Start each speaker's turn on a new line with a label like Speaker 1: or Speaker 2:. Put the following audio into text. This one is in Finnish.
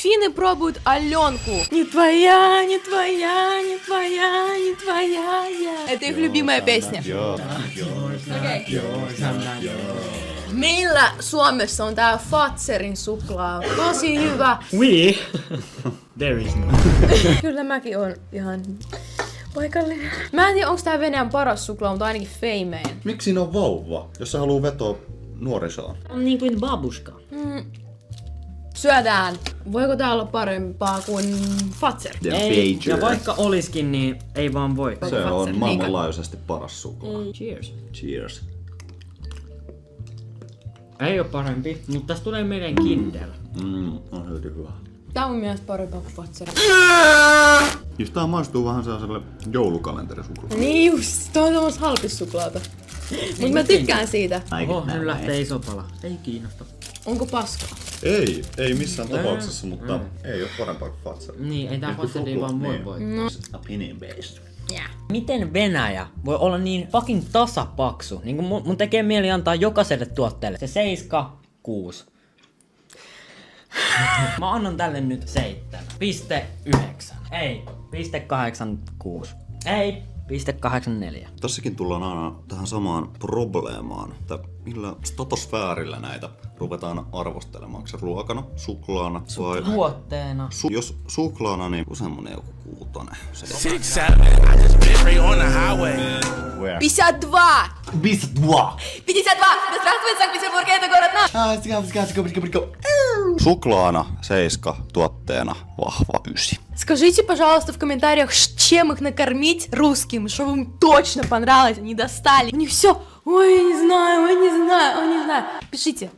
Speaker 1: Финны пробуют Аленку. Не твоя, не твоя, не твоя, не твоя я. Это их любимая песня. Meillä Suomessa on tää Fatserin suklaa. Tosi hyvä.
Speaker 2: We? There is no.
Speaker 1: Kyllä mäkin on ihan paikallinen. Mä en tiedä, onko tää Venäjän paras suklaa, mutta ainakin feimein.
Speaker 3: Miksi siinä on vauva, jos sä haluu vetoa nuorisoon?
Speaker 2: On niin kuin babushka.
Speaker 1: Syödään. Voiko tää olla parempaa kuin Fatser?
Speaker 3: Ja
Speaker 2: Ei,
Speaker 3: Pager.
Speaker 2: ja vaikka olisikin, niin ei vaan voi.
Speaker 3: Se on maailmanlaajuisesti paras suklaa.
Speaker 2: Cheers.
Speaker 3: Cheers.
Speaker 2: Ei oo parempi, mutta tässä tulee meidän Kindle.
Speaker 3: On hyvin hyvä.
Speaker 1: Tää on mun mielestä parempaa kuin Fatser.
Speaker 3: Just tää maistuu vähän sellaiselle joulukalenterisuklaalle.
Speaker 1: Niin just, toi on tommoista halpissuklaata. Mut mä tykkään siitä.
Speaker 2: Oho, nyt lähtee iso pala. Ei kiinnosta.
Speaker 1: Onko paskaa?
Speaker 3: Ei missään tapauksessa, mutta ei oo parempaa kuin Fatser.
Speaker 2: Niin, ei tää Fatseri vaan voi voi.
Speaker 3: Opinion based.
Speaker 1: Yeah.
Speaker 4: Miten Venäjä voi olla niin fucking tasapaksu? Niin kuin mun tekee mieli antaa jokaiselle tuotteelle se 7,6. Mä annan tälle nyt 7,9. Ei, 0,86. Ei, 0,84.
Speaker 3: Tässäkin tullaan aina tähän samaan probleemaan, että millä statosfäärillä näitä ruvetaan arvostelemaan. Onko se ruokana, suklaana vai...
Speaker 4: Tuotteena.
Speaker 3: Jos suklaana, niin semmonen joku 6.
Speaker 5: 6'7", I just been right on the highway.
Speaker 1: 52!
Speaker 3: 52!
Speaker 1: 52! Здравствуйте, Санкт-Петербург, это город наш!
Speaker 3: Суklaana 7, tuotteena vahva 9.
Speaker 1: Скажите, пожалуйста, в комментариях, чем их накормить русским, чтобы им точно понравилось, они достали. У них все, ой, я не знаю, ой, не знаю, ой, не знаю. Пишите.